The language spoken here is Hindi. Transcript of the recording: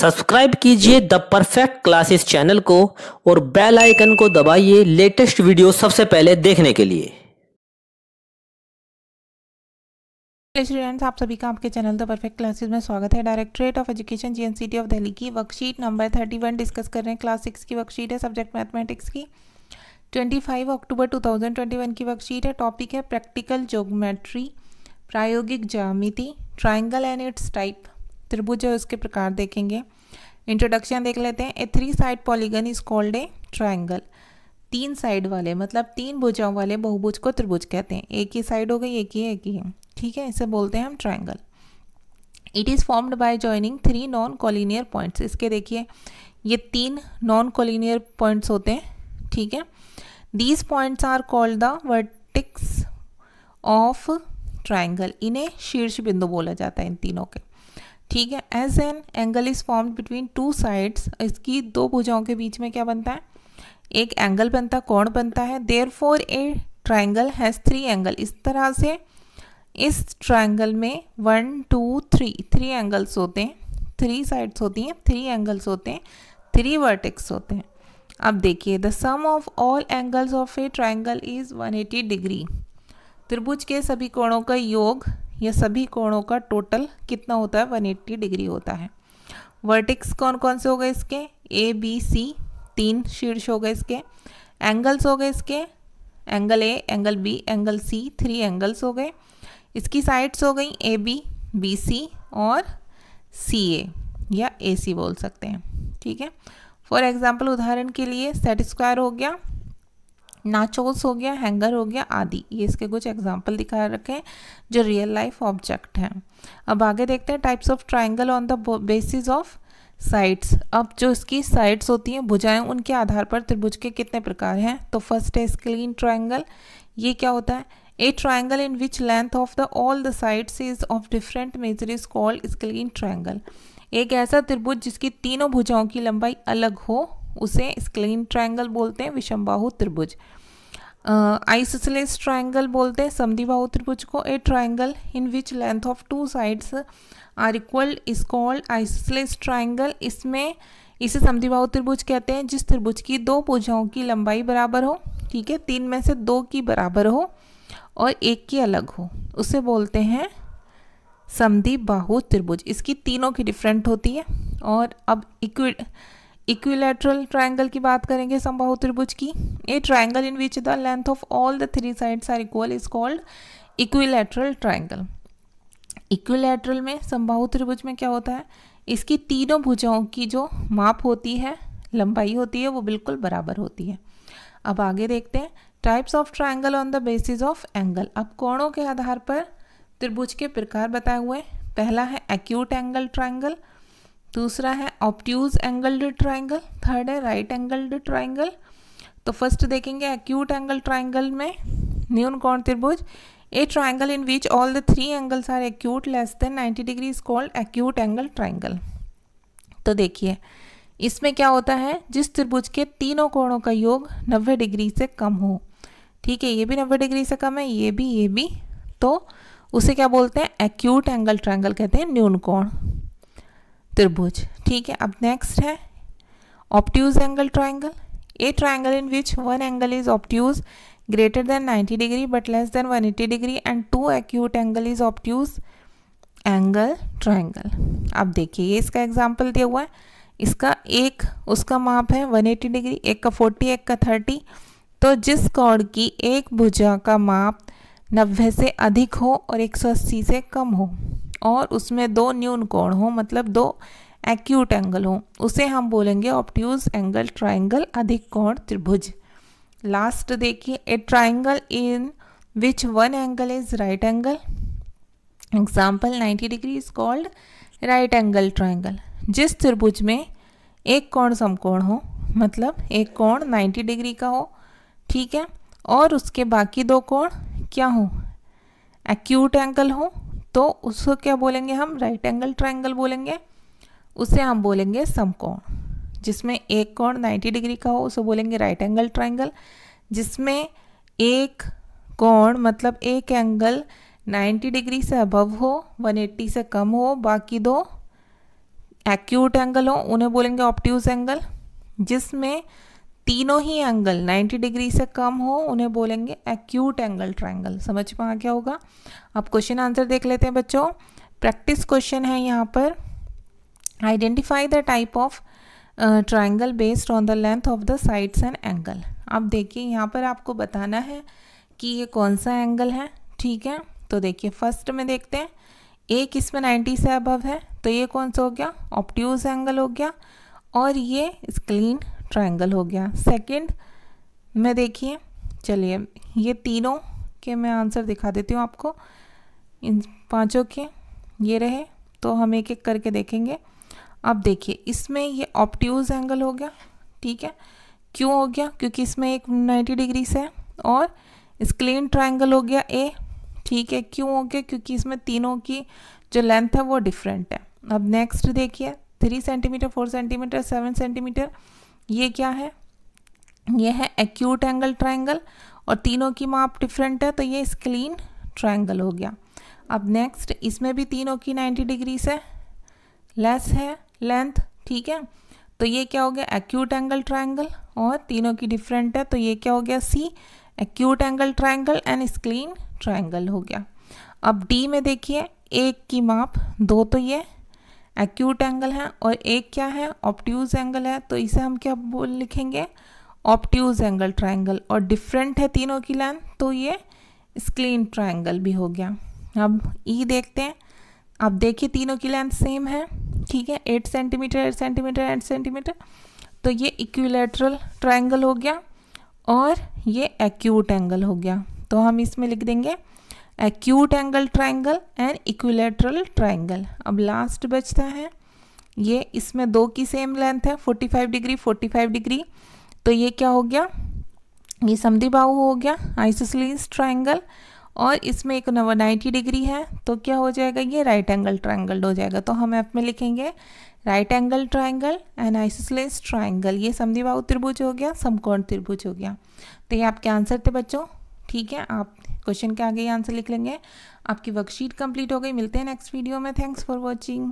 सब्सक्राइब कीजिए द परफेक्ट क्लासेस चैनल को और बेल आइकन को दबाइए लेटेस्ट वीडियो सबसे पहले देखने के लिए। स्टूडेंट्स, आप सभी का आपके चैनल द परफेक्ट क्लासेस में स्वागत है। Directorate of education GNCT of Delhi की वर्कशीट नंबर 31 डिस्कस कर रहे हैं। क्लास 6 की वर्कशीट है, सब्जेक्ट मैथमेटिक्स की। 25 अक्टूबर 2021 की वर्कशीट है। टॉपिक है प्रैक्टिकल ज्योमेट्री, प्रायोगिक ज्यामिति, ट्राइंगल एंड इट्स टाइप। त्रिभुज है उसके प्रकार देखेंगे। इंट्रोडक्शन देख लेते हैं। ए 3 side polygon is called a triangle. 3 side वाले मतलब 3 भुजाओं वाले बहुभुज को त्रिभुज कहते हैं। एक ही साइड हो गई, एक ही है, ठीक है, इसे बोलते हैं हम triangle. It is formed by joining 3 non collinear points. इसके देखिए ये 3 नॉन कॉलिनियर पॉइंट्स होते हैं, ठीक है। These points are called the vertex of triangle. इन्हें शीर्ष बिंदु बोला जाता है इन तीनों के, ठीक है। As an angle is formed between 2 sides. इसकी 2 भुजाओं के बीच में क्या बनता है? एक एंगल बनता है, कोण बनता है। Therefore A triangle has 3 angle. इस तरह से इस ट्राइंगल में 1 2 3 एंगल्स होते हैं, 3 साइड्स होती हैं, 3 एंगल्स होते हैं, 3 वर्टेक्स होते हैं। अब देखिए, the sum of all angles of a triangle is 180 degree. त्रिभुज के सभी कोणों का योग या सभी कोणों का टोटल कितना होता है? 180 डिग्री होता है। वर्टेक्स कौन कौन से हो गए इसके? ए बी सी, 3 शीर्ष हो गए इसके। एंगल्स हो गए इसके, angle A, angle B, angle C, 3 angles हो गए। इसकी साइड्स हो गई ए बी, बी सी और सी ए या ए सी बोल सकते हैं, ठीक है। फॉर एग्जाम्पल, उदाहरण के लिए सेट स्क्वायर हो गया, नाचोस हो गया, हैंगर हो गया आदि। ये इसके कुछ एग्जाम्पल दिखा रखे हैं जो रियल लाइफ ऑब्जेक्ट हैं। अब आगे देखते हैं types of triangle on the basis of sides. अब जो इसकी साइड्स होती हैं, भुजाएं, उनके आधार पर त्रिभुज के कितने प्रकार हैं? तो फर्स्ट है स्केलिन ट्राइंगल। ये क्या होता है? A triangle in which length of the all the sides is of different measure is called scalene triangle. एक ऐसा त्रिभुज जिसकी तीनों भुजाओं की लंबाई अलग हो उसे स्केलिन ट्राइंगल बोलते हैं, विषमबाहु त्रिभुज। आइसोसेलेस ट्राइंगल बोलते हैं समद्विबाहु त्रिभुज को। A triangle in which length of 2 sides are equal is called isosceles triangle. इसमें इसे समद्विबाहु त्रिभुज कहते हैं जिस त्रिभुज की 2 भुजाओं की लंबाई बराबर हो, ठीक है, 3 में से 2 की बराबर हो और 1 की अलग हो, उसे बोलते हैं समद्विबाहु त्रिभुज। इसकी तीनों की डिफरेंट होती है। और अब इक्विलैटरल ट्राइंगल की बात करेंगे समबाहु त्रिभुज की। A triangle in which the length of all the 3 sides are equal is called equilateral triangle. Equilateral में समबाहु त्रिभुज में क्या होता है? इसकी तीनों भुजाओं की जो माप होती है, लंबाई होती है, वो बिल्कुल बराबर होती है। अब आगे देखते हैं types of triangle on the basis of angle. अब कोणों के आधार पर त्रिभुज के प्रकार बताए हुए। पहला है एक्यूट एंगल ट्राइंगल, दूसरा है ऑब्ट्यूज एंगल्ड ट्राइंगल, थर्ड है राइट एंगल्ड ट्राइंगल। तो फर्स्ट देखेंगे एक्यूट एंगल ट्राइंगल में न्यून कोण त्रिभुज। A triangle in which all the 3 angles are acute less than 90 degree is called acute angle triangle. तो देखिए इसमें क्या होता है? जिस त्रिभुज के तीनों कोणों का योग 90 डिग्री से कम हो, ठीक है, ये भी 90 डिग्री से कम है, ये भी, तो उसे क्या बोलते हैं? एक्यूट एंगल ट्राइंगल कहते हैं, न्यून कोण त्रिभुज, ठीक है। अब नेक्स्ट है obtuse angle triangle. A triangle in which 1 angle is obtuse greater than 90 degree but less than 180 degree and 2 acute angle is obtuse angle triangle. अब देखिए ये इसका एग्जाम्पल दिया हुआ है। इसका एक उसका माप है 180 डिग्री, एक का 40, एक का 30। तो जिस कोण की एक भुजा का माप 90 से अधिक हो और 180 से कम हो और उसमें 2 न्यून कोण हो, मतलब 2 एक्यूट एंगल हो, उसे हम बोलेंगे ऑब्ट्यूज एंगल ट्राइंगल, अधिक कोण त्रिभुज। लास्ट देखिए ए triangle in which 1 angle is right angle. Example 90 degree is called right angle triangle. जिस त्रिभुज में एक कोण समकोण हो, मतलब एक कोण 90 डिग्री का हो, ठीक है, और उसके बाकी 2 कोण क्या हो? एक्यूट एंगल हो, तो उसको क्या बोलेंगे हम? राइट एंगल ट्राइंगल बोलेंगे। उसे हम बोलेंगे समकोण। जिसमें एक कोण 90 डिग्री का हो उसे बोलेंगे राइट एंगल ट्राइंगल। जिसमें एक कोण मतलब एक एंगल 90 डिग्री से अबव हो, 180 से कम हो, बाकी 2 एक्यूट एंगल हो उन्हें बोलेंगे ऑब्ट्यूज एंगल, जिसमें तीनों ही एंगल 90 डिग्री से कम हो उन्हें बोलेंगे एक्यूट एंगल ट्रायंगल। समझ में आ गया होगा। अब क्वेश्चन आंसर देख लेते हैं बच्चों। प्रैक्टिस क्वेश्चन है यहाँ पर, identify the type of triangle based on the length of the sides and angle. अब देखिए यहाँ पर आपको बताना है कि ये कौन सा एंगल है, ठीक है। तो देखिए फर्स्ट में देखते हैं, एक इसमें 90 से अबव है तो ये कौन सा हो गया, ऑब्ट्यूज एंगल हो गया, और ये स्क्लीन ट्रायंगल हो गया। सेकंड में देखिए, चलिए ये तीनों के मैं आंसर दिखा देती हूँ आपको, इन पांचों के ये रहे, तो हम एक एक करके देखेंगे। अब देखिए इसमें ये ऑब्ट्यूज एंगल हो गया, ठीक है। क्यों हो गया, क्योंकि इसमें एक 90 डिग्री से है, और स्क्लीन ट्रायंगल हो गया ए, ठीक है। क्यों हो गया, क्योंकि इसमें तीनों की जो लेंथ है वो डिफरेंट है। अब नेक्स्ट देखिए 3 सेंटीमीटर, 4 सेंटीमीटर, 7 सेंटीमीटर, ये क्या है, ये है एक्यूट एंगल ट्रायंगल, और तीनों की माप डिफरेंट है तो ये स्क्लीन ट्रायंगल हो गया। अब नेक्स्ट इसमें भी तीनों की 90 डिग्री से लेस है लेंथ, ठीक है, तो ये क्या हो गया, एक्यूट एंगल ट्रायंगल, और तीनों की डिफरेंट है तो ये क्या हो गया, c acute angle triangle and scalene triangle हो गया। अब डी में देखिए, एक की माप 2 तो ये एक्यूट एंगल है, और एक क्या है, ऑब्ट्यूज एंगल है, तो इसे हम क्या बोल लिखेंगे, ऑब्ट्यूज एंगल ट्रायंगल, और डिफरेंट है तीनों की लेंथ तो ये स्क्लीन ट्रायंगल भी हो गया। अब ई देखते हैं। अब देखिए तीनों की लेंथ सेम है, ठीक है, 8 सेंटीमीटर, 8 सेंटीमीटर, 8 सेंटीमीटर, तो ये इक्विलैटरल ट्रायंगल हो गया, और ये एक्यूट एंगल हो गया। तो हम इसमें लिख देंगे acute angle triangle and equilateral triangle. अब लास्ट बचता है ये, इसमें 2 की सेम लेंथ है, 45 डिग्री 45 डिग्री, तो ये क्या हो गया, ये समद्विबाहु हो गया, आइसोसेलेस ट्रायंगल, और इसमें एक 90 डिग्री है तो क्या हो जाएगा, ये राइट एंगल ट्रायंगल हो जाएगा। तो हम एफ में लिखेंगे right angle triangle and isosceles triangle. ये समद्विबाहु त्रिभुज हो गया, समकोण त्रिभुज हो गया। तो ये आपके आंसर थे बच्चों, ठीक है। आप क्वेश्चन के आगे ये आंसर लिख लेंगे। आपकी वर्कशीट कंप्लीट हो गई। मिलते हैं नेक्स्ट वीडियो में। Thanks for watching.